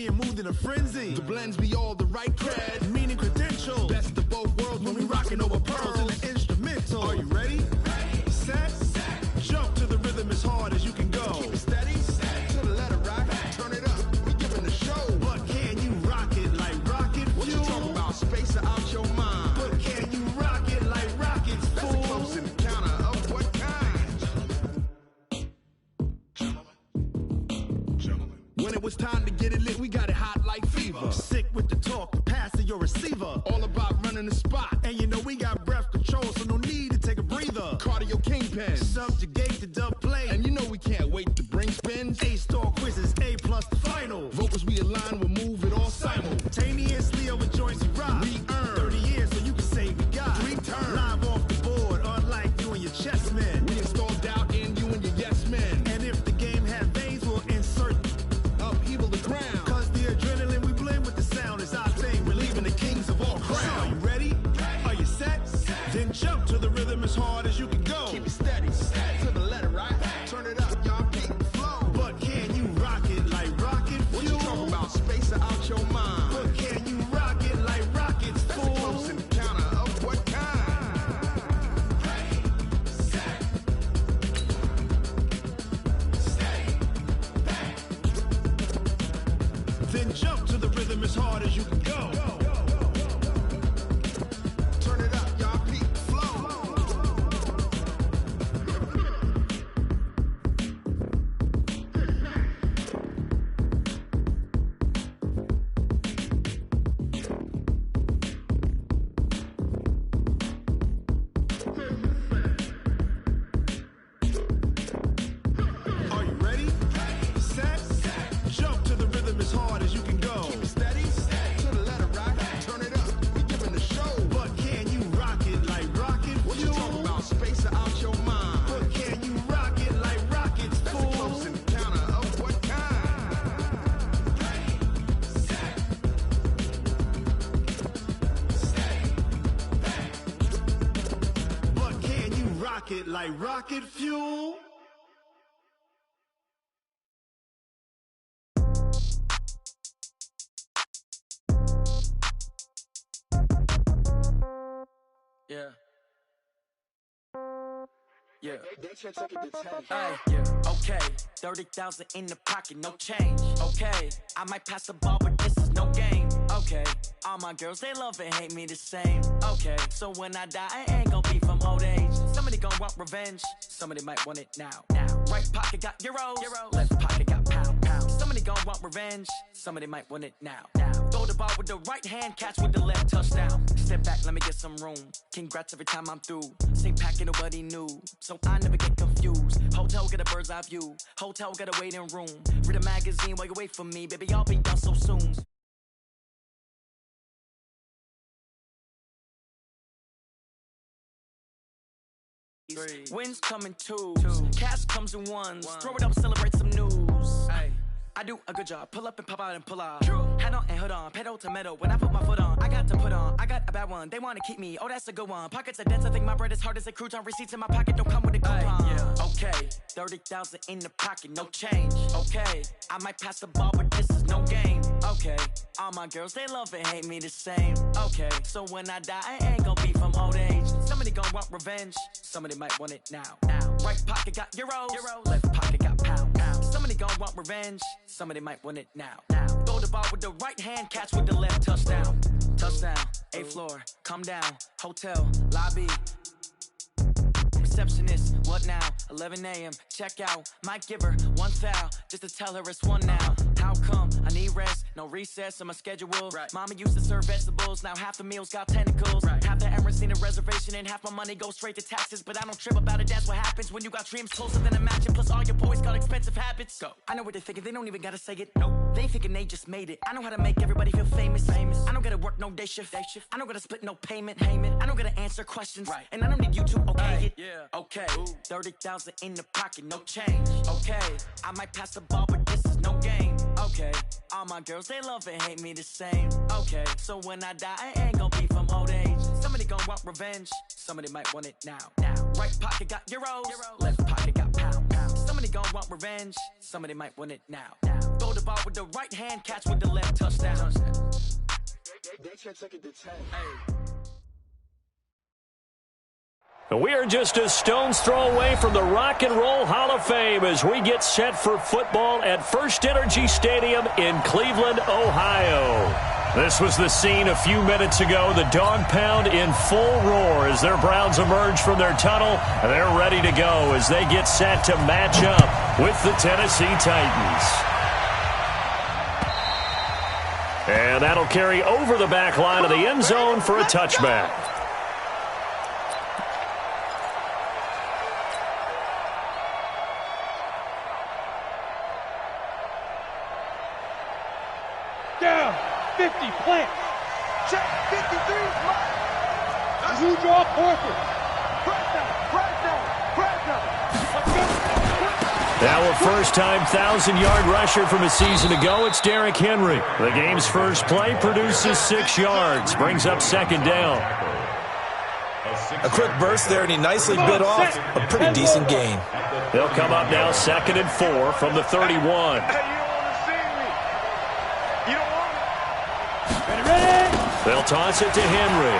being moved in a frenzy. The blends be all the right cred, meaning credentials. Best of both worlds when we rockin' over pearls in the instrumental. Are you ready? Set. Jump to the rhythm as hard as you can go. Keep it steady. To the letter rock. Turn it up. We giving the show. But can you rock it like rocket fuel? What you talking about? Space out your mind. But can you rock it like rockets, fool? That's a close encounter of what kind? Gentlemen. When it was time to get it lit, we got it hot like fever. Sick with the talk, passing your receiver. All about running the spot. And you know we got breath control, so no need to take a breather. Cardio kingpin. Subjugate the dub play. And you know we can't wait to bring spins. A-star quizzes, A+ the final. Vocals we align, we'll move it all simultaneously over joints we rock. We earn 30 years, so you can say we got 3 turns. Live off the board, unlike you and your chess men. We install doubt in you and your yes men. And if the game had veins, we'll insert upheaval the ground. Cause the adrenaline we blend with the sound is our thing. We're leaving the kings of all crowns. So are you ready? Are you set? Then jump to the rhythm as hard as you can go. Keep it steady. To the letter right. Turn it up, y'all keep the flow. But can you rock it like rocket fuel? What you talking about? Space out your mind. But can you rock it like rockets, fool? That's a close encounter of what kind? Then jump to the rhythm as hard as you can go. Turn it up, y'all keep the flow. Are you ready? Set. Jump to the rhythm as hard as you can go. Keep it steady. To the letter right. Turn it up. We giving the show. But can you rock it like rocket What you fuel? talking about? Space out your mind. But can you rock it like rockets, That's a fool? close encounter of what kind? But can you rock it like rocket fuel? Yeah. Yeah. Hey, yeah. Okay. 30,000 in the pocket, no change. Okay. I might pass the ball, but this is no game. Okay. All my girls, they love and hate me the same. Okay. So when I die, I ain't gon' be from old age. Somebody gon' want revenge. Somebody might want it now. Right pocket got euros. Left pocket got pound. Somebody gon' want revenge. Somebody might want it now. Throw the ball with the right hand, catch with the left, touchdown. Step back, let me get some room. Congrats every time I'm through. Same packet, nobody knew. So I never get confused. Hotel get a bird's eye view. Hotel get a waiting room. Read a magazine while you wait for me. Baby, I'll be done so soon. Wins come in twos. Cash comes in ones. Throw it up, celebrate some news. Ay. I do a good job. Pull up and pop out and pull out. Head on and hood on. Pedal to metal. When I put my foot on, I got to put on. I got a bad one. They want to keep me. Oh, that's a good one. Pockets are dense. I think my bread is hard as a crouton. Receipts in my pocket don't come with a coupon. Yeah. Okay. 30,000 in the pocket. No change. Okay. I might pass the ball, but this is no game. Okay. All my girls, they love and hate me the same. Okay. So when I die, I ain't gonna be from old age. Somebody gon' want revenge. Somebody might want it now. Right pocket got euros. Left pocket got pound. Somebody gon' want revenge. Somebody might want it now. Throw the ball with the right hand, catch with the left, touchdown. Touchdown, 8th floor, come down, hotel, lobby. Receptionist, what now? 11 a.m., check out. Might give her one foul, just to tell her it's one now. How come? I need rest, no recess in my schedule. Right. Mama used to serve vegetables, now half the meals got tentacles. Right. Half the Emirates need a reservation and half my money goes straight to taxes. But I don't trip about it, that's what happens when you got dreams closer than a matching. Plus all your boys got expensive habits. Go. I know what they're thinking, they don't even gotta say it. Nope. They thinking they just made it. I know how to make everybody feel famous. I don't gotta work no day shift. I don't gotta split no payment. I don't gotta answer questions. Right. And I don't need you to okay it. Yeah. Okay. 30,000 in the pocket, no change. Okay. I might pass the ball, but this is no game. Okay. All my girls, they love and hate me the same. Okay. So when I die, I ain't gonna be from old age. Somebody gon' want revenge. Somebody might want it now. Right pocket got euros. Left pocket got pound. Somebody gon' want revenge. Somebody might want it now. Throw the ball ball with the right hand, catch with the left, touchdown. They can't take it to 10. We are just a stone's throw away from the Rock and Roll Hall of Fame as we get set for football at First Energy Stadium in Cleveland, Ohio. This was the scene a few minutes ago. The dog pound in full roar as their Browns emerge from their tunnel. They're ready to go as they get set to match up with the Tennessee Titans. And that'll carry over the back line of the end zone for a touchback. Down, 50, plant. Check, 53, who draw Porter? Press down. Now a first-time 1,000-yard rusher from a season ago, it's Derrick Henry. The game's first play produces 6 yards, brings up second down. A quick burst there, and he nicely bit off a pretty decent gain. They'll come up now 2nd and 4 from the 31. They'll toss it to Henry.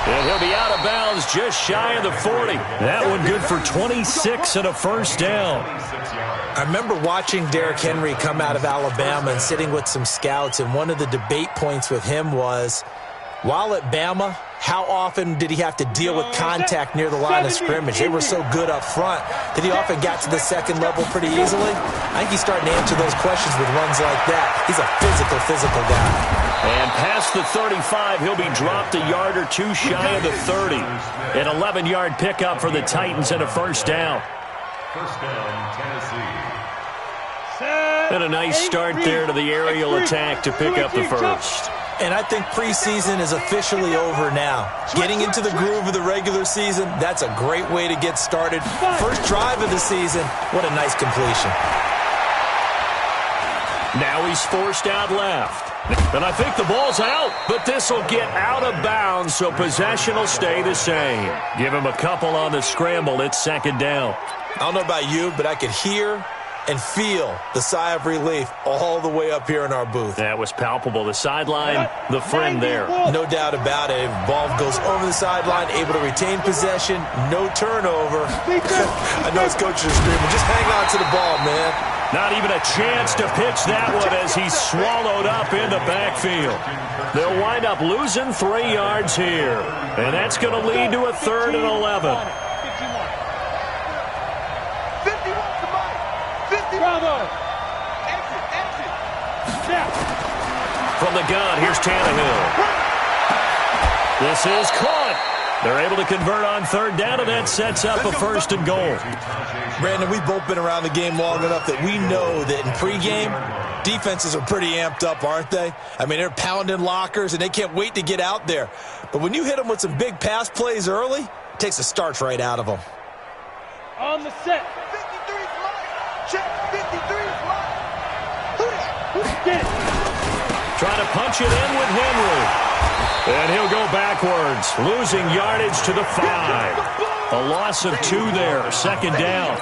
And he'll be out of bounds just shy of the 40. That one good for 26 and a first down. I remember watching Derrick Henry come out of Alabama and sitting with some scouts, and one of the debate points with him was, while at Bama, how often did he have to deal with contact near the line of scrimmage? They were so good up front that he often got to the second level pretty easily. I think he's starting to answer those questions with runs like that. He's a physical guy. And past the 35, he'll be dropped a yard or two shy of the 30. An 11-yard pickup for the Titans and a first down. First down, Tennessee. And a nice start there to the aerial attack to pick up the first. And I think preseason is officially over now. Getting into the groove of the regular season, that's a great way to get started. First drive of the season, what a nice completion. Now he's forced out left. And I think the ball's out, but this will get out of bounds, so possession will stay the same. Give him a couple on the scramble. It's second down. I don't know about you, but I could hear and feel the sigh of relief all the way up here in our booth. That was palpable. The sideline, the friend there. No doubt about it. Ball goes over the sideline, able to retain possession, no turnover. I know his coaches are screaming, just hang on to the ball, man. Not even a chance to pitch that one as he's swallowed up in the backfield. They'll wind up losing 3 yards here. And that's going to lead to a 3rd and 11. Bravo! Exit! Snap! From the gun, here's Tannehill. This is caught. They're able to convert on 3rd down, and that sets up a 1st and goal. Brandon, we've both been around the game long enough that we know that in pregame, defenses are pretty amped up, aren't they? I mean, they're pounding lockers, and they can't wait to get out there. But when you hit them with some big pass plays early, it takes the starch right out of them. On the set. 53 is mine. Check. 53 is mine. Who that? Get it. Trying to punch it in with Henry. And he'll go backwards, losing yardage to the 5. A loss of 2 there, 2nd down.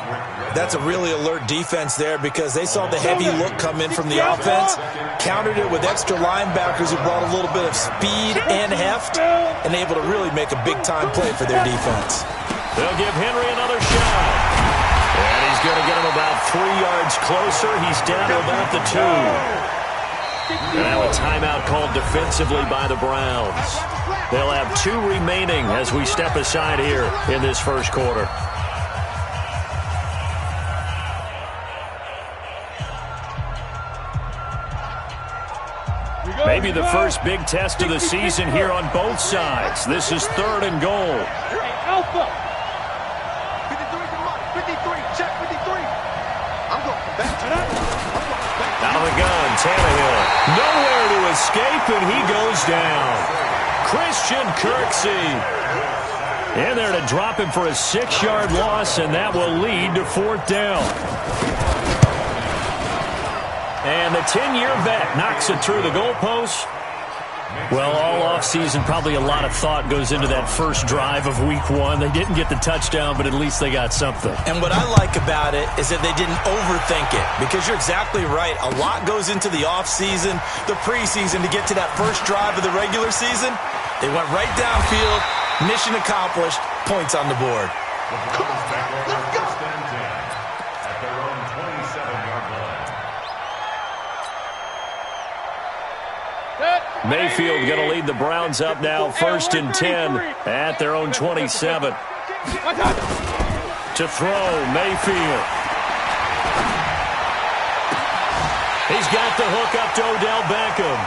That's a really alert defense there because they saw the heavy look come in from the offense, countered it with extra linebackers who brought a little bit of speed and heft, and able to really make a big-time play for their defense. They'll give Henry another shot. And he's going to get him about 3 yards closer. He's down to about the 2. And now a timeout called defensively by the Browns. They'll have 2 remaining as we step aside here in this first quarter. Maybe the first big test of the season here on both sides. This is 3rd and goal. Hey, Alpha! 53 is mine. 53. Check 53. I'm going back. Out of the gun, Tannehill. Nowhere to escape, and he goes down. Christian Kirksey. In there to drop him for a 6-yard loss, and that will lead to 4th down. And the 10-year vet knocks it through the goalpost. Well, all offseason, probably a lot of thought goes into that first drive of week 1. They didn't get the touchdown, but at least they got something. And what I like about it is that they didn't overthink it, because you're exactly right. A lot goes into the offseason, the preseason, to get to that first drive of the regular season. They went right downfield, mission accomplished, points on the board. Come on, let's go. At their own 27-yard line. Mayfield going to lead the Browns up now, 1st and 10 at their own 27. To throw, Mayfield. He's got the hook up to Odell Beckham.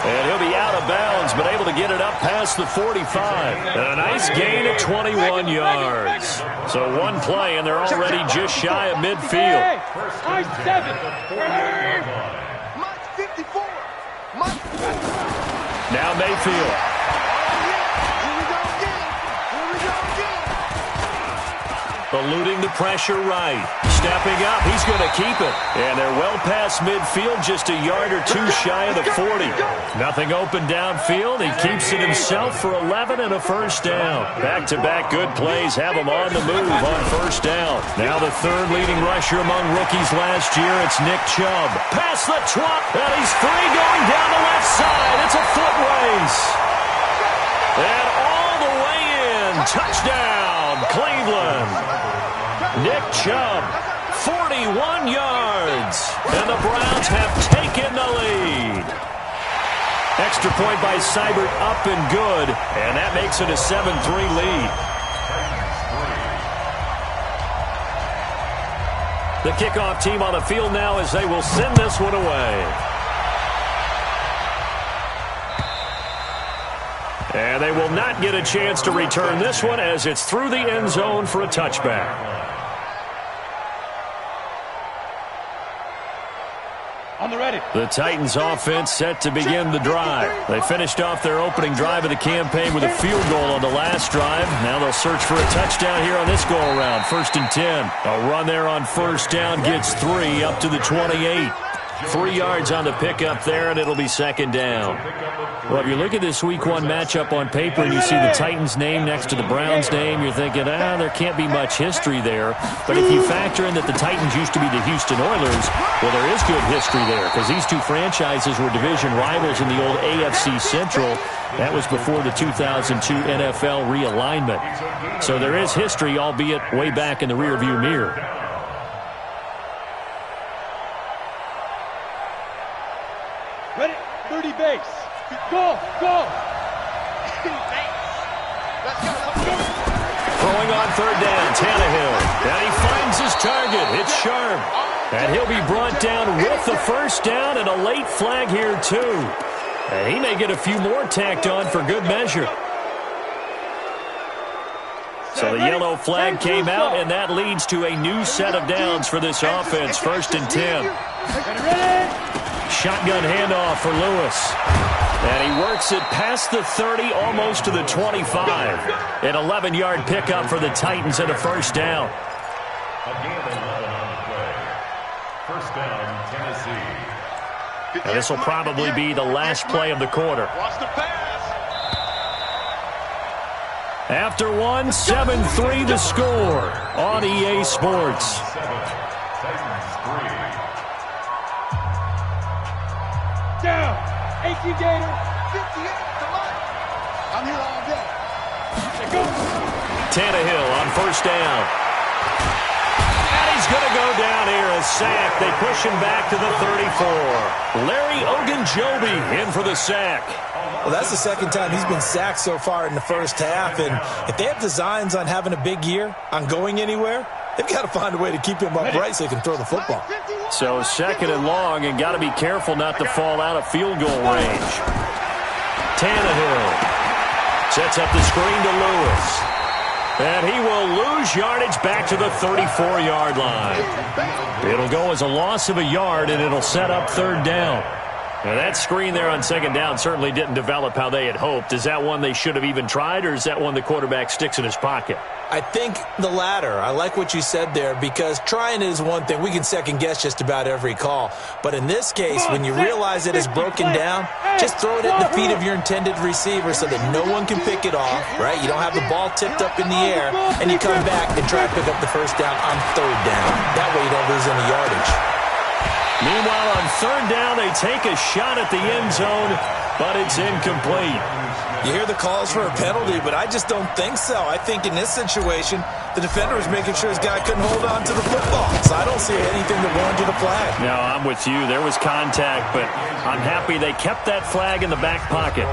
And he'll be out of bounds, but able to get it up past the 45. And a nice gain of 21 yards. So one play, and they're already just shy of midfield. High 7. Mike 54. Mike. Now Mayfield. Here we go again. Eluding the pressure right. Stepping up. He's going to keep it. And they're well past midfield, just a yard or two shy of the 40. Nothing open downfield. He keeps it himself for 11 and a first down. Back-to-back good plays have him on the move on first down. Now the third leading rusher among rookies last year. It's Nick Chubb. Past the 12. And he's free going down the left side. It's a foot race. And all the way in. Touchdown, Cleveland. Nick Chubb, 41 yards. And the Browns have taken the lead. Extra point by Seibert, up and good. And that makes it a 7-3 lead. The kickoff team on the field now as they will send this one away. And they will not get a chance to return this one as it's through the end zone for a touchback. On the ready. The Titans offense set to begin the drive. They finished off their opening drive of the campaign with a field goal on the last drive. Now they'll search for a touchdown here on this go-around. 1st and 10. A run there on first down gets 3 up to the 28. 3 yards on the pickup there, and it'll be 2nd down. Well, if you look at this Week 1 matchup on paper and you see the Titans' name next to the Browns' name, you're thinking, there can't be much history there. But if you factor in that the Titans used to be the Houston Oilers, well, there is good history there because these two franchises were division rivals in the old AFC Central. That was before the 2002 NFL realignment. So there is history, albeit way back in the rearview mirror. Ready, 30 base. Go, go. Throwing on 3rd down, Tannehill. And he finds his target. It's Sharp. And he'll be brought down with the first down and a late flag here, too. And he may get a few more tacked on for good measure. So the yellow flag came out, and that leads to a new set of downs for this offense. 1st and 10. Shotgun handoff for Lewis. And he works it past the 30, almost to the 25. An 11-yard pickup for the Titans and a first down. Again, 11 on the play. First down, Tennessee. And this will probably be the last play of the quarter. Watch the pass. After one, 7-3 to score on EA Sports. Down. 18 Gator. 58. Come on. I'm here all day. Tannehill on first down. And he's going to go down here, a sack. They push him back to the 34. Larry Ogunjobi in for the sack. Well, that's the second time he's been sacked so far in the first half. And if they have designs on having a big year, on going anywhere, they've got to find a way to keep him upright so he can throw the football. So 2nd and long, and got to be careful not to fall out of field goal range. Tannehill sets up the screen to Lewis. And he will lose yardage back to the 34-yard line. It'll go as a loss of a yard, and it'll set up 3rd down. Now that screen there on second down certainly didn't develop how they had hoped. Is that one they should have even tried, or is that one the quarterback sticks in his pocket? I think the latter. I like what you said there, because trying is one thing. We can second-guess just about every call. But in this case, when you realize it is broken down, just throw it at the feet of your intended receiver so that no one can pick it off, right? You don't have the ball tipped up in the air, and you come back and try to pick up the first down on third down. That way you don't lose any yardage. Meanwhile, on third down, they take a shot at the end zone, but it's incomplete. You hear the calls for a penalty, but I just don't think so. I think in this situation, the defender was making sure his guy couldn't hold on to the football. So I don't see anything that warranted a flag. No, I'm with you. There was contact, but I'm happy they kept that flag in the back pocket.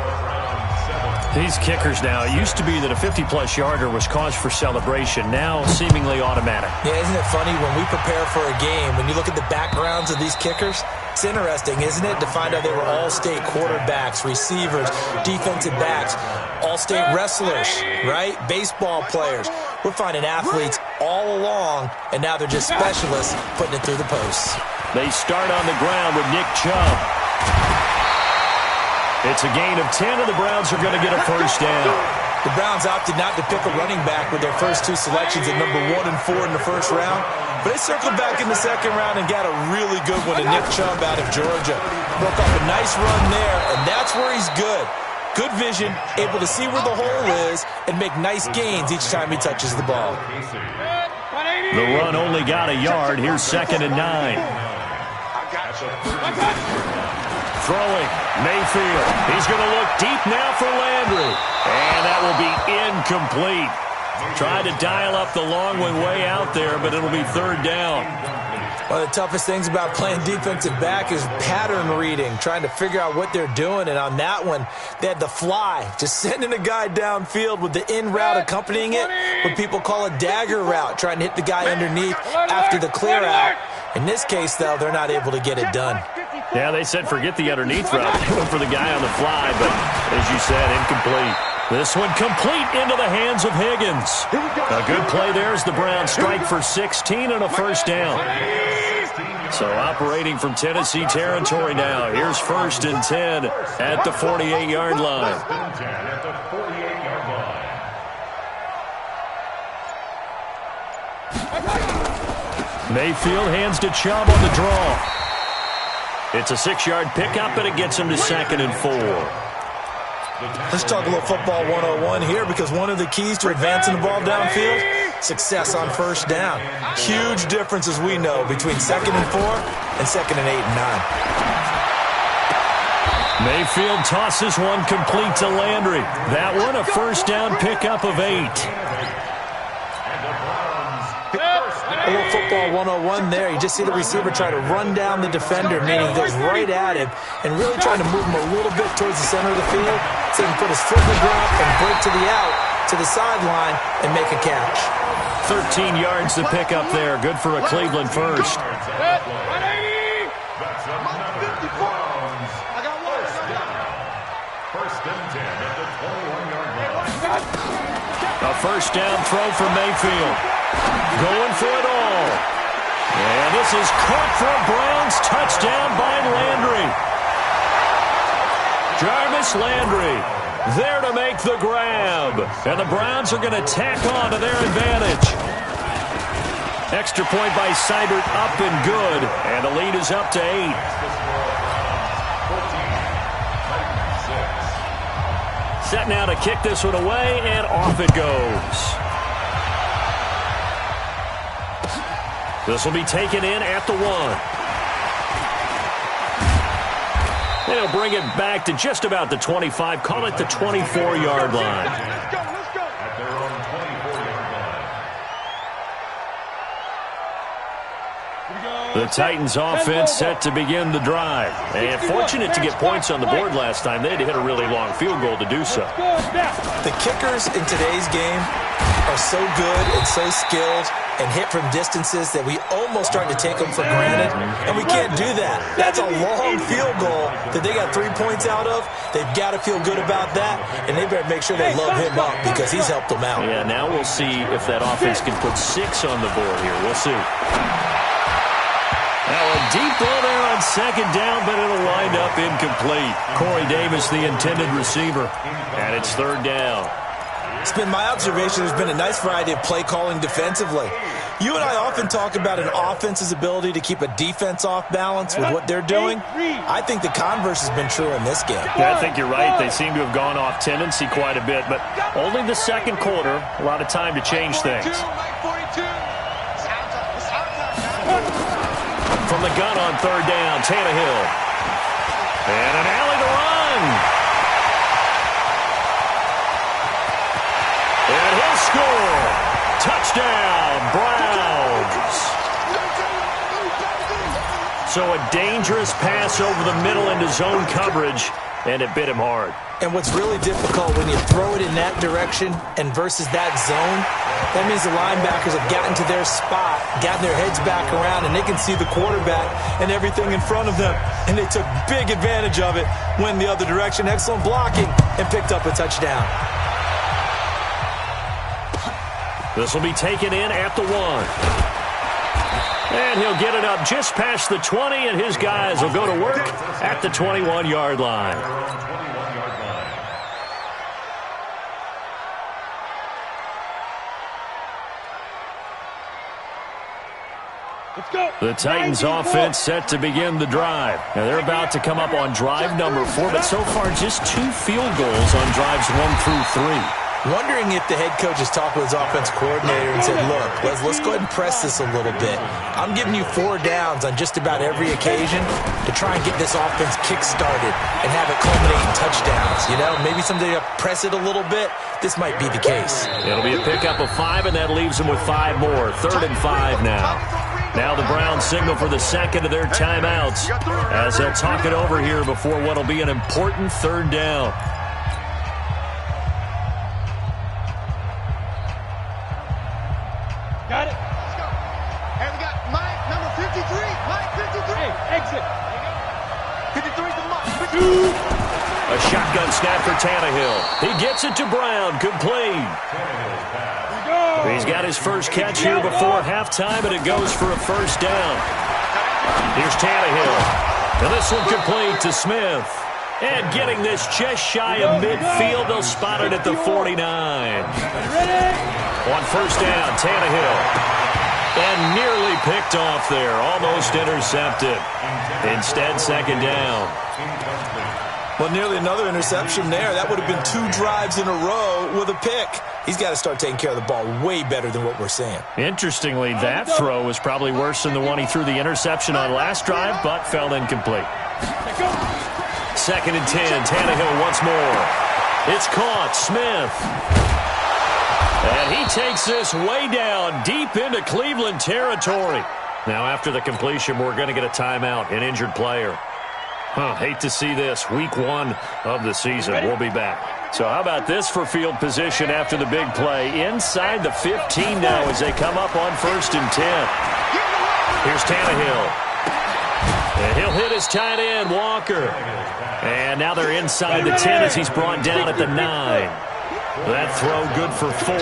These kickers now, it used to be that a 50-plus yarder was cause for celebration. Now, seemingly automatic. Yeah, isn't it funny when we prepare for a game, when you look at the backgrounds of these kickers, it's interesting, isn't it, to find out they were all-state quarterbacks, receivers, defensive backs, all-state wrestlers, right? Baseball players. We're finding athletes all along, and now they're just specialists putting it through the posts. They start on the ground with Nick Chubb. It's a gain of 10, and the Browns are going to get a first down. The Browns opted not to pick a running back with their first two selections at number 1 and 4 in the first round, but they circled back in the second round and got a really good one to Nick Chubb out of Georgia. Broke off a nice run there, and that's where he's good. Good vision, able to see where the hole is, and make nice gains each time he touches the ball. The run only got a yard. Here's 2nd and 9. Throwing, Mayfield. He's going to look deep now for Landry. And that will be incomplete. Tried to dial up the long way out there, but it'll be third down. One of the toughest things about playing defensive back is pattern reading, trying to figure out what they're doing. And on that one, they had the fly, just sending a guy downfield with the in route accompanying it, what people call a dagger route, trying to hit the guy underneath after the clear out. In this case, though, they're not able to get it done. Yeah, they said forget the underneath route. They went for the guy on the fly, but as you said, incomplete. This one complete into the hands of Higgins. A good play there as the Browns strike for 16 and a first down. So operating from Tennessee territory now. Here's 1st and 10 at the 48-yard line. Mayfield hands to Chubb on the draw. It's a 6-yard pickup, and it gets him to 2nd and 4. Let's talk a little football 101 here, because one of the keys to advancing the ball downfield, success on first down. Huge difference, as we know, between 2nd and 4 and 2nd and 8 and 9. Mayfield tosses one complete to Landry. That one a first down pickup of 8. A little football 101 there. You just see the receiver try to run down the defender, meaning he goes right at him, and really trying to move him a little bit towards the center of the field so he can put his foot in the ground and break to the out, to the sideline, and make a catch. 13 yards to pick up there. Good for a Cleveland first. A first down throw for Mayfield. Going for it all. And this is caught for a Browns touchdown by Landry. Jarvis Landry there to make the grab. And the Browns are going to tack on to their advantage. Extra point by Seibert, up and good. And the lead is up to 8. Set now to kick this one away, and off it goes. This will be taken in at the 1. And he'll bring it back to just about the 25. Call it the 24-yard line. The Titans offense set to begin the drive. And fortunate to get points on the board last time. They had to hit a really long field goal to do so. The kickers in today's game are so good and so skilled and hit from distances that we almost start to take them for granted. And we can't do that. That's a long field goal that they got 3 points out of. They've got to feel good about that, and they better make sure they load him up because he's helped them out. Yeah, now we'll see if that offense can put 6 on the board here. We'll see. That one deep ball there on second down, but it'll wind up incomplete. Corey Davis, the intended receiver, and it's third down. It's been my observation there's been a nice variety of play calling defensively. You and I often talk about an offense's ability to keep a defense off balance with what they're doing. I think the converse has been true in this game. Yeah, I think you're right. They seem to have gone off tendency quite a bit, but only the second quarter, a lot of time to change things. From the gun on third down, Tannehill. And an alley to run. And he'll score. Touchdown, Browns. So a dangerous pass over the middle into zone coverage, and it bit him hard. And what's really difficult when you throw it in that direction and versus that zone, that means the linebackers have gotten to their spot, gotten their heads back around, and they can see the quarterback and everything in front of them. And they took big advantage of it, went the other direction, excellent blocking, and picked up a touchdown. This will be taken in at the 1. And he'll get it up just past the 20, and his guys will go to work at the 21-yard line. Let's go. The Titans offense set to begin the drive. Now they're about to come up on drive number 4, but so far just 2 field goals on drives 1 through 3. Wondering if the head coach has talked with his offense coordinator and said, look, let's go ahead and press this a little bit. I'm giving you 4 downs on just about every occasion to try and get this offense kick-started and have it culminate in touchdowns. You know, maybe someday to press it a little bit. This might be the case. It'll be a pickup of 5, and that leaves them with 5 more. 3rd and 5 now. Now the Browns signal for the second of their timeouts as they'll talk it over here before what will be an important 3rd down. Got it. Let's go. Hey, we got Mike, number 53. Mike, 53. Hey, exit. 53 to Mike. 52. A shotgun snap for Tannehill. He gets it to Brown, complete. He's got his first catch here before halftime, and it goes for a 1st down. Here's Tannehill. And this one complete to Smith. And getting this just shy of midfield, they'll spot it at the 49. On 1st down, Tannehill. And nearly picked off there. Almost intercepted. Instead, 2nd down. Well, nearly another interception there. That would have been 2 drives in a row with a pick. He's got to start taking care of the ball way better than what we're seeing. Interestingly, that throw was probably worse than the one he threw the interception on last drive, but fell incomplete. 2nd and 10. Tannehill once more. It's caught. Smith. And he takes this way down deep into Cleveland territory. Now, after the completion, we're going to get a timeout, an injured player. Hate to see this. Week 1 of the season. We'll be back. So how about this for field position after the big play? Inside the 15 now as they come up on 1st and 10. Here's Tannehill. And he'll hit his tight end, Walker. And now they're inside the 10 as he's brought down at the 9. That throw good for 4.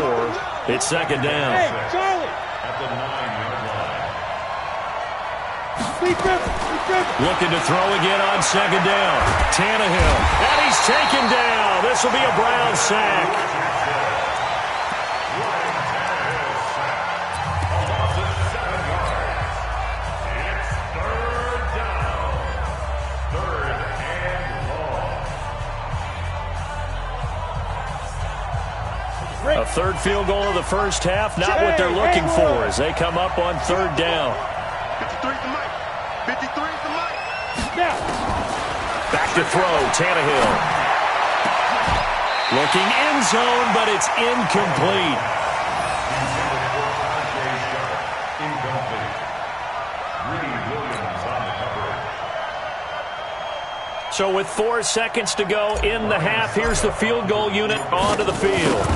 It's 2nd down. Hey, Charlie. At the 9-yard line. Sleep river. Looking to throw again on 2nd down. Tannehill. And he's taken down. This will be a Brown sack. A 3rd field goal of the first half, not what they're looking for as they come up on 3rd down. 53 to Mike. 53 to Mike. Now. Back to throw, Tannehill. Looking end zone, but it's incomplete. So with 4 seconds to go in the half, here's the field goal unit onto the field.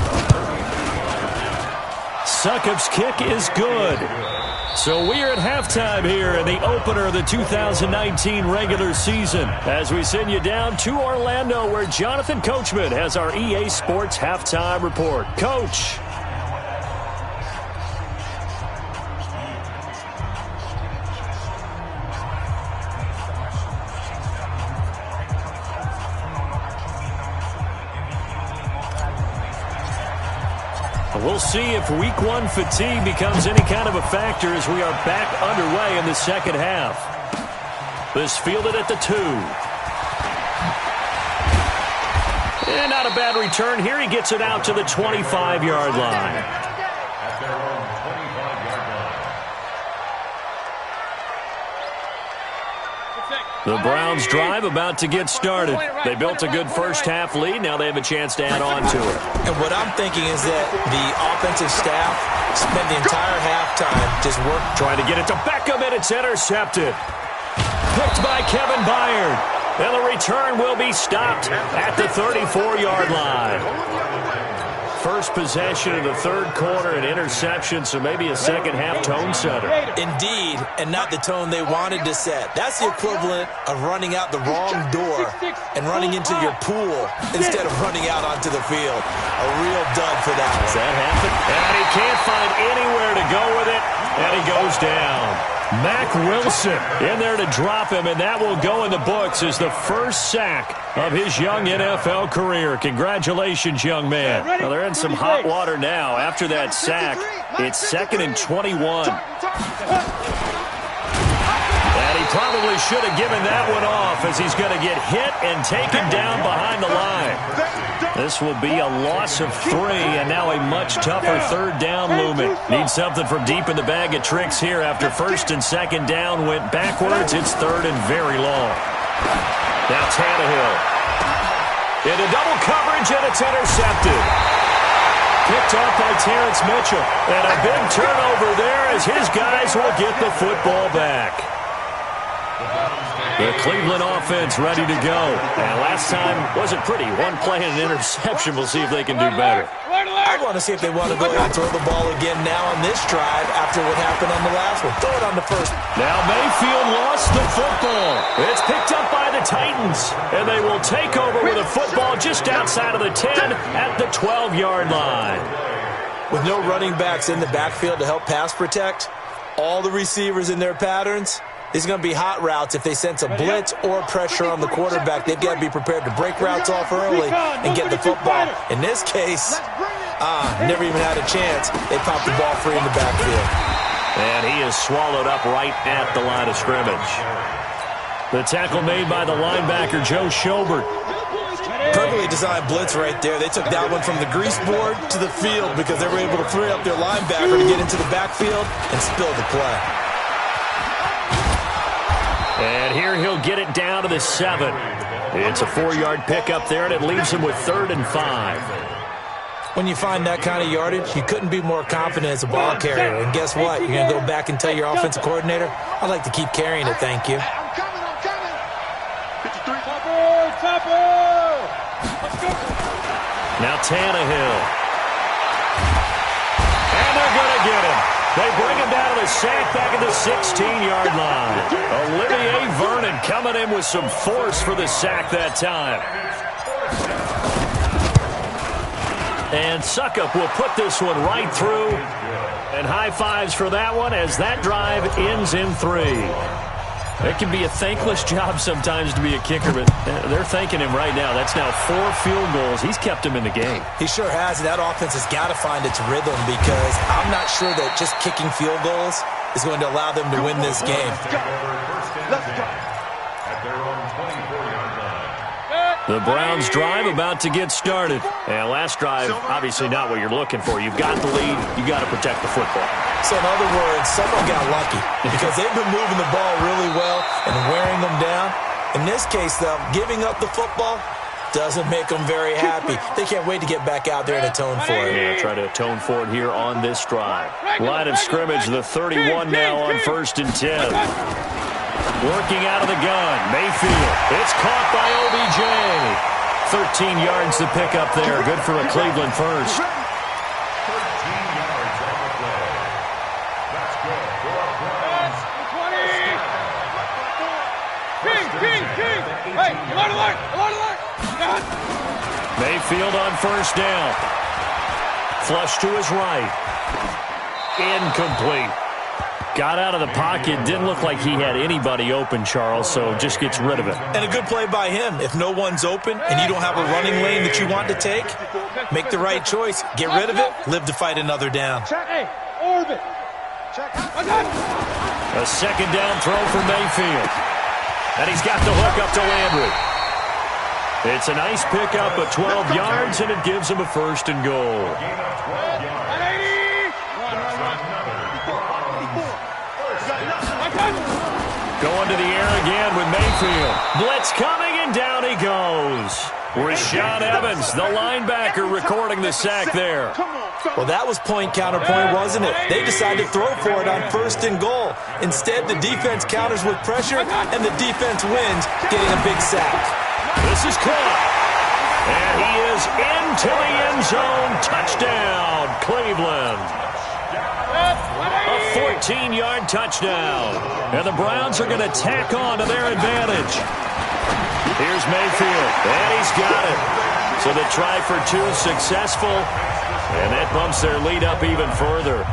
Succop's kick is good. So we are at halftime here in the opener of the 2019 regular season as we send you down to Orlando where Jonathan Coachman has our EA Sports halftime report. Coach. We'll see if week one fatigue becomes any kind of a factor as we are back underway in the second half. This fielded at the 2. And not a bad return here. He gets it out to the 25-yard line. The Browns drive about to get started. They built a good first-half lead. Now they have a chance to add on to it. And what I'm thinking is that the offensive staff spent the entire halftime just trying to get it to Beckham, and it's intercepted. Picked by Kevin Byard. And the return will be stopped at the 34-yard line. First possession of the third quarter, an interception, so maybe a second-half tone setter. Indeed, and not the tone they wanted to set. That's the equivalent of running out the wrong door and running into your pool instead of running out onto the field. A real dud for that one. Does that happen? And he can't find anywhere to go with it, and he goes down. Mack Wilson in there to drop him, and that will go in the books as the first sack of his young NFL career. Congratulations, young man. Well, they're in some hot water now. After that sack, it's 2nd and 21. And he probably should have given that one off as he's going to get hit and taken down behind the line. This will be a loss of 3, and now a much tougher third down looming. Need something from deep in the bag of tricks here after first and second down went backwards. It's 3rd and very long. Now Tannehill. Into double coverage, and it's intercepted. Picked off by Terrence Mitchell. And a big turnover there as his guys will get the football back. The Cleveland offense ready to go. And last time wasn't pretty. One play and an interception. We'll see if they can do better. I want to see if they want to go and throw the ball again now on this drive after what happened on the last one. Throw it on the first. Now Mayfield lost the football. It's picked up by the Titans. And they will take over with a football just outside of the 10 at the 12-yard line. With no running backs in the backfield to help pass protect, all the receivers in their patterns, these are going to be hot routes. If they sense a blitz or pressure on the quarterback, they've got to be prepared to break routes off early and get the football. In this case, never even had a chance. They popped the ball free in the backfield. And he is swallowed up right at the line of scrimmage. The tackle made by the linebacker, Joe Schobert. Perfectly designed blitz right there. They took that one from the grease board to the field because they were able to free up their linebacker to get into the backfield and spill the play. And here he'll get it down to the 7. It's a 4-yard pickup there, and it leaves him with 3rd and 5. When you find that kind of yardage, you couldn't be more confident as a ball carrier. And guess what? You're going to go back and tell your offensive coordinator, I'd like to keep carrying it, thank you. I'm coming. 53. Now Tannehill. And they're going to get him. They bring him down to the sack back at the 16-yard line. Olivier Vernon coming in with some force for the sack that time. And Suckup will put this one right through. And high fives for that one as that drive ends in 3. It can be a thankless job sometimes to be a kicker, but they're thanking him right now. That's now 4 field goals. He's kept him in the game. He sure has, and that offense has got to find its rhythm because I'm not sure that just kicking field goals is going to allow them to win this game. Let's go. The Browns drive about to get started. And last drive, obviously not what you're looking for. You've got the lead. You got to protect the football. So in other words, someone got lucky because they've been moving the ball really well and wearing them down. In this case, though, giving up the football doesn't make them very happy. They can't wait to get back out there and atone for it. Yeah, try to atone for it here on this drive. Line of scrimmage, the 31 now on 1st and 10. Working out of the gun, Mayfield. It's caught by OBJ. 13 yards to pick up there. Good for a Cleveland first. 13 yards on the play. That's good for our Browns. 20. Hey, alert. Mayfield on 1st down. Flush to his right. Incomplete. Got out of the pocket. Didn't look like he had anybody open, Charles, so just gets rid of it. And a good play by him. If no one's open and you don't have a running lane that you want to take, make the right choice. Get rid of it. Live to fight another down. Hey, orbit. A second down throw for Mayfield. And he's got the hook up to Landry. It's a nice pickup of 12 yards, and it gives him a 1st and goal. Going to the air again with Mayfield. Blitz coming, and down he goes. Rashaan Evans, the linebacker, recording the sack there. Well, that was point counterpoint, wasn't it? They decided to throw for it on 1st and goal. Instead, the defense counters with pressure, and the defense wins, getting a big sack. This is caught. And he is into the end zone. Touchdown, Cleveland. A 14-yard touchdown. And the Browns are going to tack on to their advantage. Here's Mayfield, and he's got it. So the try for 2 successful, and that bumps their lead up even further.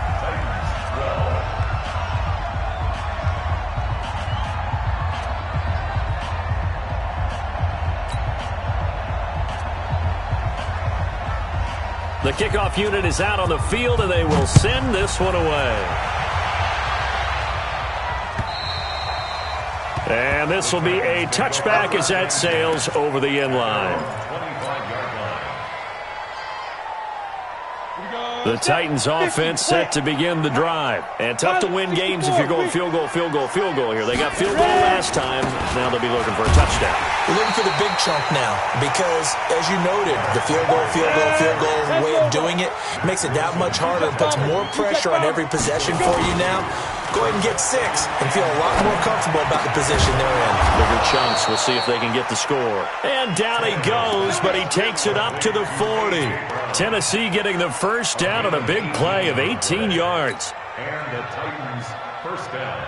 The kickoff unit is out on the field, and they will send this one away. And this will be a touchback as that sails over the end line. The Titans offense set to begin the drive. And tough to win games if you're going field goal, field goal, field goal here. They got field goal last time. Now they'll be looking for a touchdown. We're looking for the big chunk now because, as you noted, the field goal way of doing it makes it that much harder and puts more pressure on every possession for you now. Go ahead and get 6 and feel a lot more comfortable about the position they're in. Bigger chunks. We'll see if they can get the score. And down he goes, but he takes it up to the 40. Tennessee getting the 1st down on a big play of 18 yards. And the Titans' 1st down.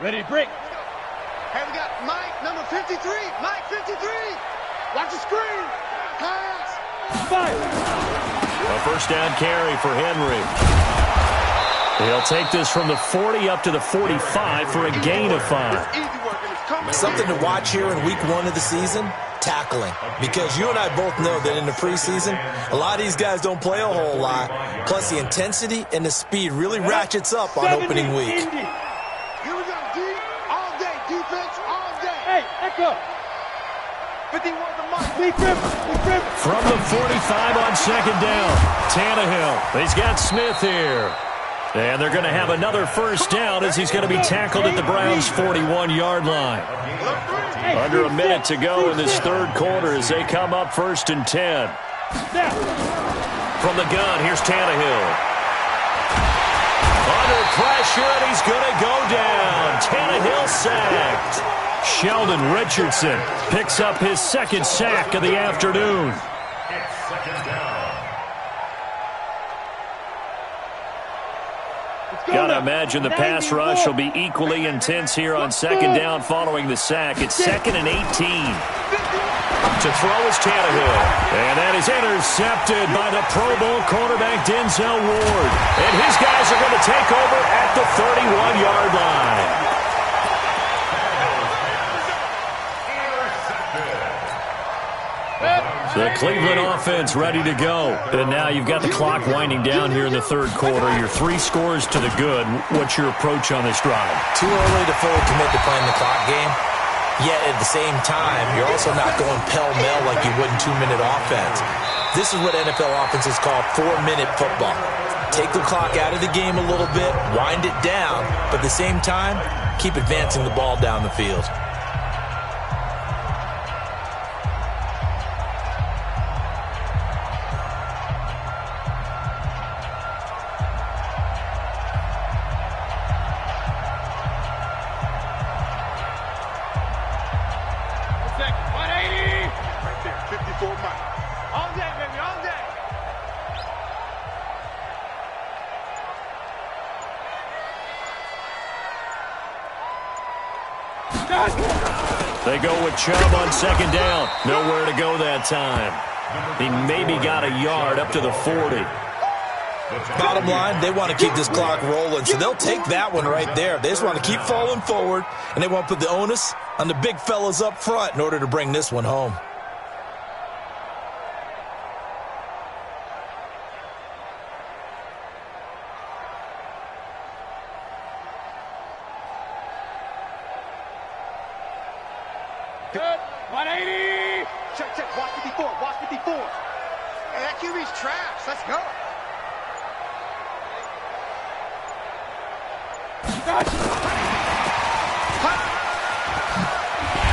Ready, break. Hey, we got Mike, number 53. Mike, 53. Watch the screen. Pass. Fire. A 1st down carry for Henry. He'll take this from the 40 up to the 45 for a gain of 5. Something to watch here in week 1 of the season, tackling. Because you and I both know that in the preseason, a lot of these guys don't play a whole lot. Plus, the intensity and the speed really ratchets up on opening week. Here we go, D. All day. Defense all day. Hey, echo. 51 the mark. Lee Griffin. From the 45 on 2nd down, Tannehill. He's got Smith here. And they're going to have another 1st down as he's going to be tackled at the Browns' 41-yard line. Under a minute to go in this 3rd quarter as they come up 1st and 10. From the gun, here's Tannehill. Under pressure, and he's going to go down. Tannehill sacked. Sheldon Richardson picks up his 2nd sack of the afternoon. It's 2nd down. Got to imagine the pass rush will be equally intense here on 2nd down following the sack. It's 2nd and 18. To throw is Tannehill. And that is intercepted by the Pro Bowl cornerback Denzel Ward. And his guys are going to take over at the 31-yard line. The Cleveland offense ready to go. And now you've got the clock winding down here in the 3rd quarter. Your 3 scores to the good. What's your approach on this drive? Too early to fully commit to playing the clock game. Yet at the same time, you're also not going pell-mell like you would in 2-minute offense. This is what NFL offenses call 4-minute football. Take the clock out of the game a little bit, wind it down, but at the same time, keep advancing the ball down the field. They go with Chubb on 2nd down. Nowhere to go that time. He maybe got a yard up to the 40. Bottom line, they want to keep this clock rolling, so they'll take that one right there. They just want to keep falling forward, and they want to put the onus on the big fellas up front in order to bring this one home. Good. 180. Check. Watch 54. Watch 54. Hey, that QB's trash. Let's go.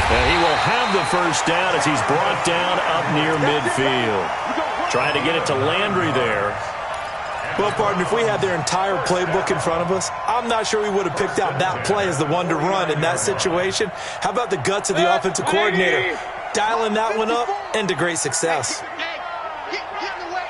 He will have the first down as he's brought down up near midfield. Trying to get it to Landry there. Well, partner, if we had their entire playbook in front of us, I'm not sure we would have picked out that play as the one to run in that situation. How about the guts of the offensive coordinator dialing that one up into great success? Get in the way.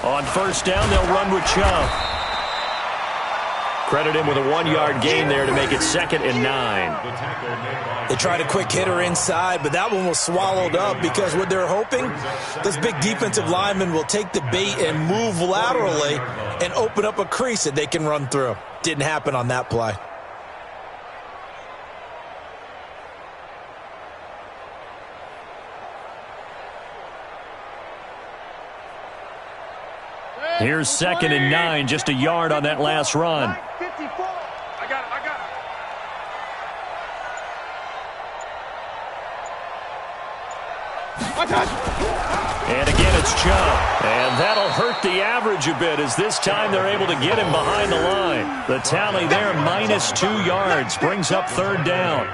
On first down, they'll run with Chubb. Credit him with a 1-yard gain there to make it 2nd and 9. They tried a quick hitter inside, but that one was swallowed up because what they're hoping, this big defensive lineman will take the bait and move laterally and open up a crease that they can run through. Didn't happen on that play. Here's 2nd and 9, just a yard on that last run. 54. I got it. And again, it's Chubb. And that'll hurt the average a bit as this time they're able to get him behind the line. The tally there, -2 yards, brings up 3rd down.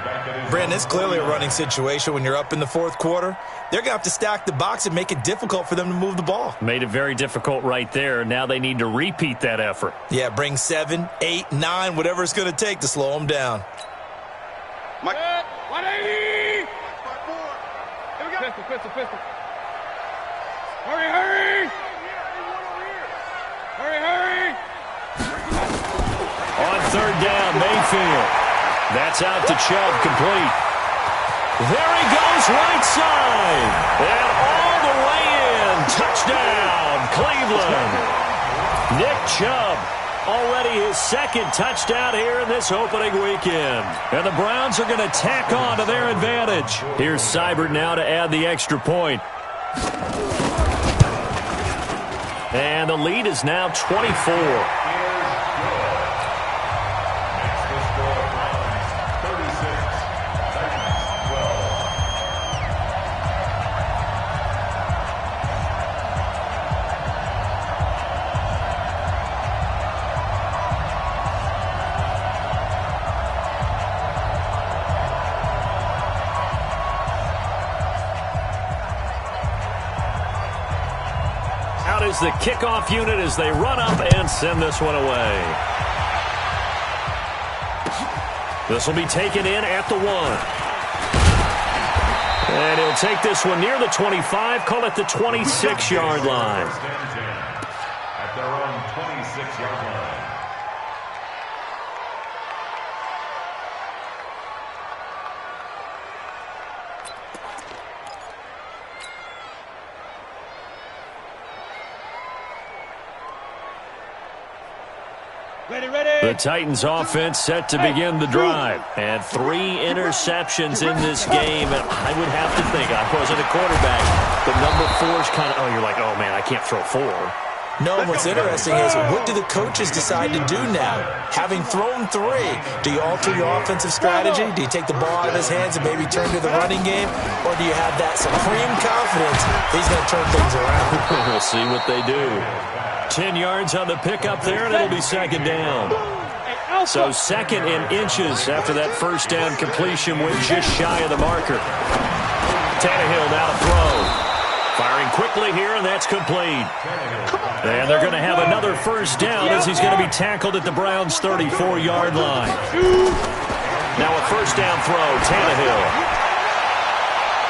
Brandon, it's clearly a running situation when you're up in the 4th quarter. They're going to have to stack the box and make it difficult for them to move the ball. Made it very difficult right there. Now they need to repeat that effort. Yeah, bring 7, 8, 9, whatever it's going to take to slow them down. 180. Here we go. Pistol. Hurry. On 3rd down, Mayfield. That's out to Chubb, complete. There he goes, right side. And all the way in. Touchdown, Cleveland. Nick Chubb, already his 2nd touchdown here in this opening weekend. And the Browns are going to tack on to their advantage. Here's Seibert now to add the extra point. And the lead is now 24. Is the kickoff unit as they run up and send this one away. This will be taken in at the 1. And he'll take this one near the 25, call it the 26-yard line. At their own 26-yard line. The Titans offense set to begin the drive. And 3 interceptions in this game. And I would have to think, I wasn't a quarterback, but number 4 is kind of, oh, you're like, oh, man, I can't throw 4. No, what's interesting is what do the coaches decide to do now? Having thrown 3, do you alter your offensive strategy? Do you take the ball out of his hands and maybe turn to the running game? Or do you have that supreme confidence he's going to turn things around? We'll see what they do. 10 yards on the pickup there, and it'll be 2nd down. So 2nd and inches after that first down completion went just shy of the marker. Tannehill now to throw. Firing quickly here, and that's complete. And they're going to have another first down as he's going to be tackled at the Browns' 34-yard line. Now a first down throw, Tannehill.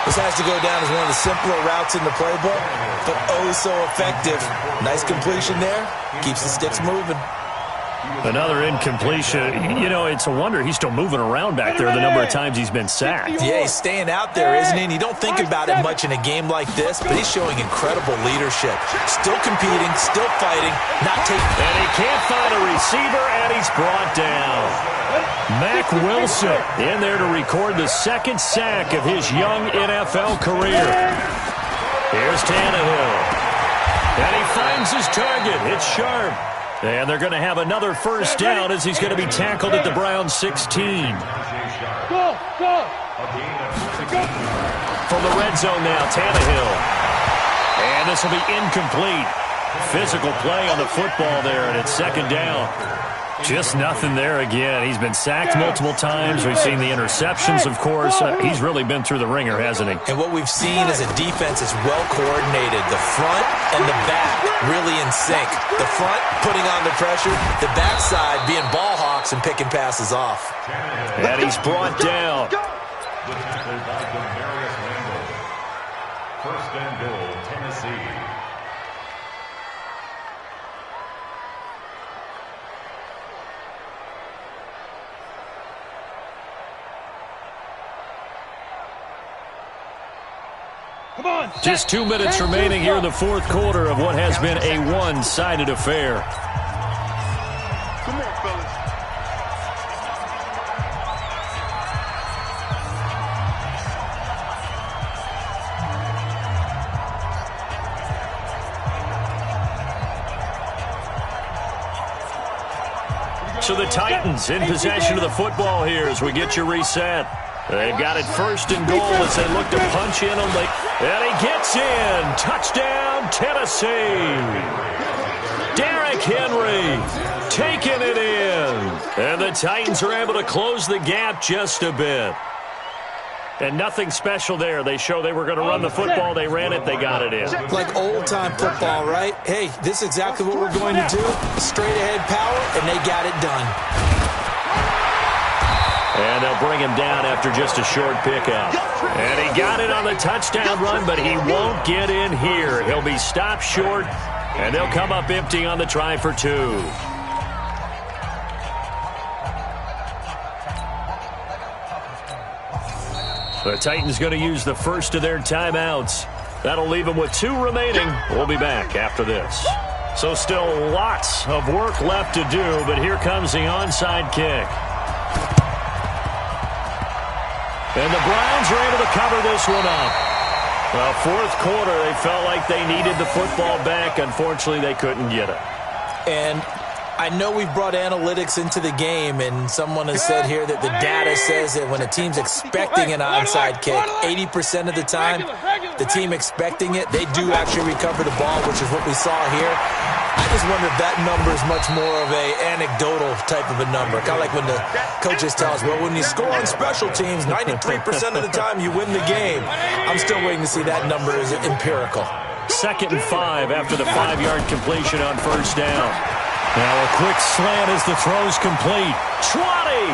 This has to go down as one of the simpler routes in the playbook, but oh so effective. Nice completion there. Keeps the sticks moving. Another incompletion. You know, it's a wonder he's still moving around back there the number of times he's been sacked. Yeah, he's staying out there, isn't he? And you don't think about it much in a game like this, but he's showing incredible leadership. Still competing, still fighting, not taking... And he can't find a receiver, and he's brought down. Mack Wilson in there to record the second sack of his young NFL career. Here's Tannehill. And he finds his target. It's Sharp. And they're going to have another first down as he's going to be tackled at the Browns 16. Go! From the red zone now, Tannehill. And this will be incomplete. Physical play on the football there, and it's second down. Just nothing there again. He's been sacked multiple times. We've seen the interceptions, of course. He's really been through the ringer, hasn't he? And what we've seen is a defense is well coordinated. The front and the back really in sync. The front putting on the pressure. The backside being ball hawks and picking passes off. And he's brought down. First and goal, Tennessee. Just 2 minutes remaining here in the fourth quarter of what has been a one-sided affair. Come on, fellas. So the Titans in possession of the football here as we get you reset. They've got it first and goal as they look to punch in on late. And he gets in. Touchdown, Tennessee. Derrick Henry taking it in. And the Titans are able to close the gap just a bit. And nothing special there. They show they were going to run the football. They ran it. They got it in. Like old-time football, right? Hey, this is exactly what we're going to do. Straight-ahead power, and they got it done. And they'll bring him down after just a short pickup. And he got it on the touchdown run, but he won't get in here. He'll be stopped short, and they'll come up empty on the try for two. The Titans going to use the first of their timeouts. That'll leave them with 2 remaining. We'll be back after this. So still lots of work left to do, but here comes the onside kick. And the Browns are able to cover this one up. Well, fourth quarter, they felt like they needed the football back. Unfortunately, they couldn't get it. And I know we've brought analytics into the game, and someone has said here that the data says that when a team's expecting an onside kick, 80% of the time, the team expecting it, they do actually recover the ball, which is what we saw here. I just wonder if that number is much more of a anecdotal type of a number. Kind of like when the coaches tell us, well, when you score on special teams, 93% of the time you win the game. I'm still waiting to see that number is empirical. 2nd and 5 after the 5-yard completion on first down. Now a quick slant as the throw's complete. Trotty!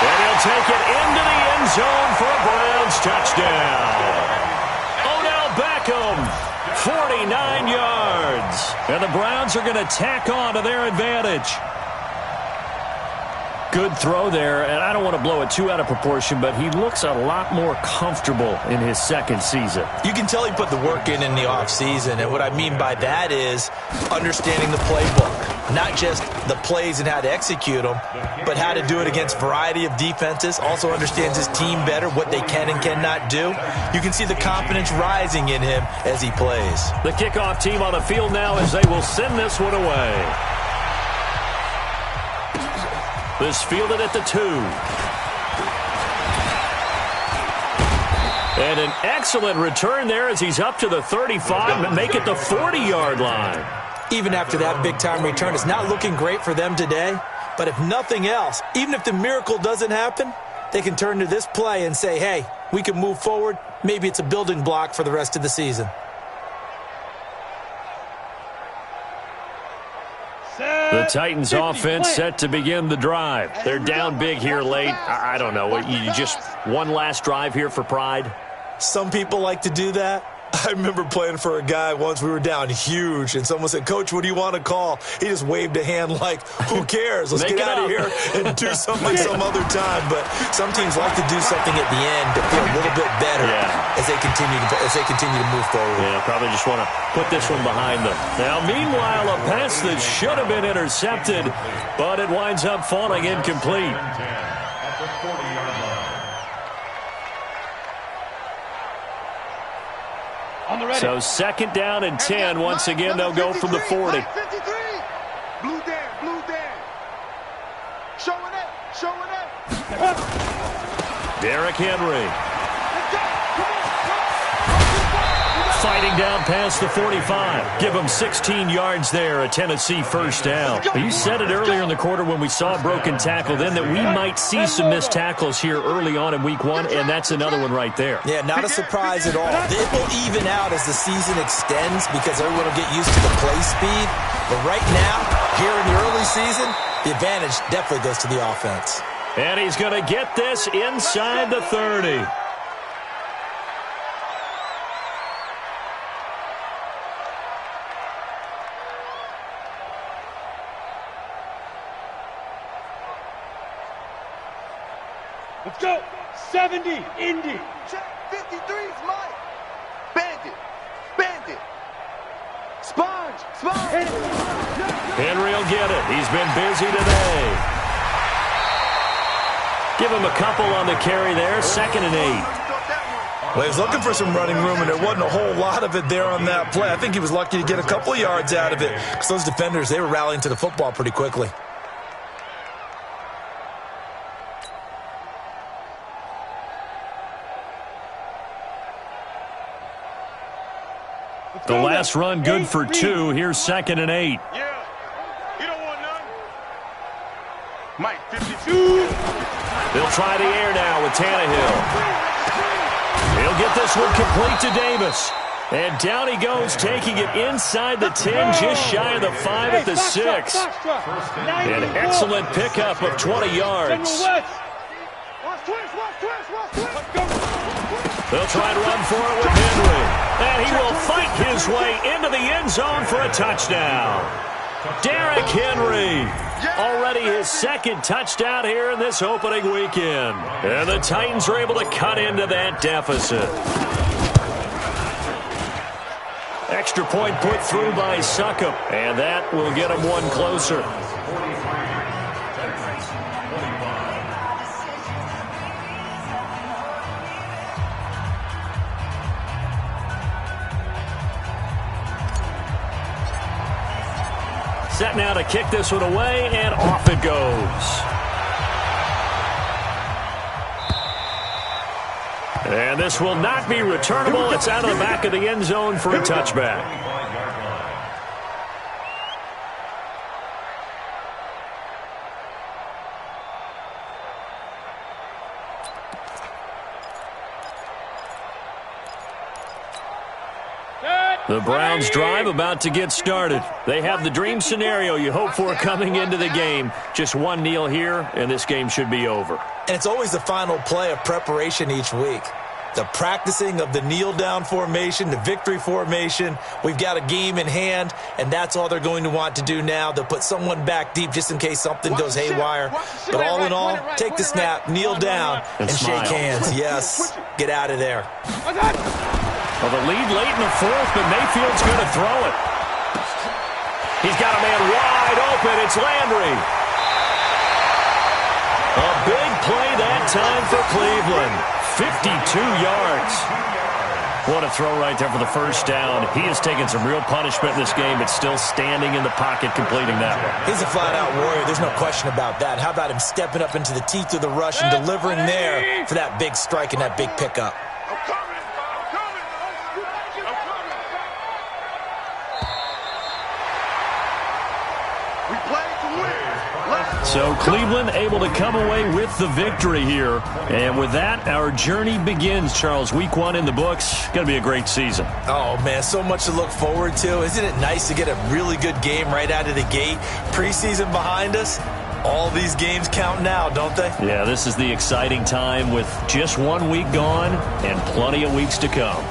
And he'll take it into the end zone for a Browns touchdown. Odell Beckham, 49 yards. And the Browns are going to tack on to their advantage. Good throw there, and I don't want to blow it too out of proportion, but he looks a lot more comfortable in his second season. You can tell he put the work in the offseason, and what I mean by that is understanding the playbook. Not just the plays and how to execute them, but how to do it against a variety of defenses. Also understands his team better, what they can and cannot do. You can see the confidence rising in him as he plays. The kickoff team on the field now as they will send this one away. This fielded at the 2. And an excellent return there as he's up to the 35 and make it the 40-yard line. Even after that big-time return, it's not looking great for them today. But if nothing else, even if the miracle doesn't happen, they can turn to this play and say, hey, we can move forward. Maybe it's a building block for the rest of the season. The Titans offense set to begin the drive. They're down big here late. I don't know. You just one last drive here for pride? Some people like to do that. I remember playing for a guy once. We were down huge, and someone said, "Coach, what do you want to call?" He just waved a hand like, who cares? Let's get out of here and do something some other time. But some teams like to do something at the end to feel a little bit better as they continue to move forward. Yeah, probably just want to put this one behind them. Now, meanwhile, a pass that should have been intercepted, but it winds up falling incomplete. At the 40-yard line. So 2nd down and 10. Once again, they'll go from the 40. 53. Blue Dan. Showing up. Derrick Henry. Fighting down past the 45. Give them 16 yards there, a Tennessee first down. You said it earlier in the quarter when we saw a broken tackle then that we might see some missed tackles here early on in week 1, and that's another one right there. Yeah, not a surprise at all. It will even out as the season extends because everyone will get used to the play speed. But right now, here in the early season, the advantage definitely goes to the offense. And he's going to get this inside the 30. Let's go. 70, Indy. Check 53's Mike. Bandit. Sponge. Henry will get it. He's been busy today. Give him a couple on the carry there. 2nd and 8. Well, he was looking for some running room, and there wasn't a whole lot of it there on that play. I think he was lucky to get a couple of yards out of it because those defenders, they were rallying to the football pretty quickly. The last run good for 2. Here's 2nd and 8. Yeah. You don't want none. Mike, 52. They'll try the air now with Tannehill. He'll get this one complete to Davis. And down he goes, taking it inside the 10, just shy of the 5 at the 6. An excellent pickup of 20 yards. They'll try to run for it with Henry. And he will fight his way into the end zone for a touchdown. Derrick Henry, already his 2nd touchdown here in this opening weekend. And the Titans are able to cut into that deficit. Extra point put through by Succop, and that will get him one closer. Set now to kick this one away, and off it goes. And this will not be returnable. It's out of the back of the end zone for a touchback. The Browns drive about to get started. They have the dream scenario you hope for coming into the game. Just one kneel here, and this game should be over. And it's always the final play of preparation each week. The practicing of the kneel-down formation, the victory formation. We've got a game in hand, and that's all they're going to want to do now. They'll put someone back deep just in case something goes haywire. But all in all, take the snap, kneel down, and shake hands. Yes, get out of there. Well, the lead late in the 4th, but Mayfield's going to throw it. He's got a man wide open. It's Landry. A big play that time for Cleveland. 52 yards. What a throw right there for the first down. He has taken some real punishment in this game, but still standing in the pocket completing that one. He's a flat-out warrior. There's no question about that. How about him stepping up into the teeth of the rush and delivering there for that big strike and that big pickup? So Cleveland able to come away with the victory here. And with that, our journey begins, Charles. Week 1 in the books. Going to be a great season. Oh, man, so much to look forward to. Isn't it nice to get a really good game right out of the gate? Preseason behind us. All these games count now, don't they? Yeah, this is the exciting time with just 1 week gone and plenty of weeks to come.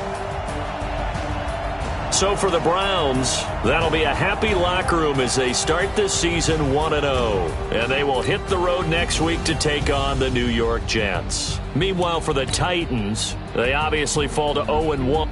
So for the Browns, that'll be a happy locker room as they start this season 1-0. And they will hit the road next week to take on the New York Jets. Meanwhile, for the Titans, they obviously fall to 0-1.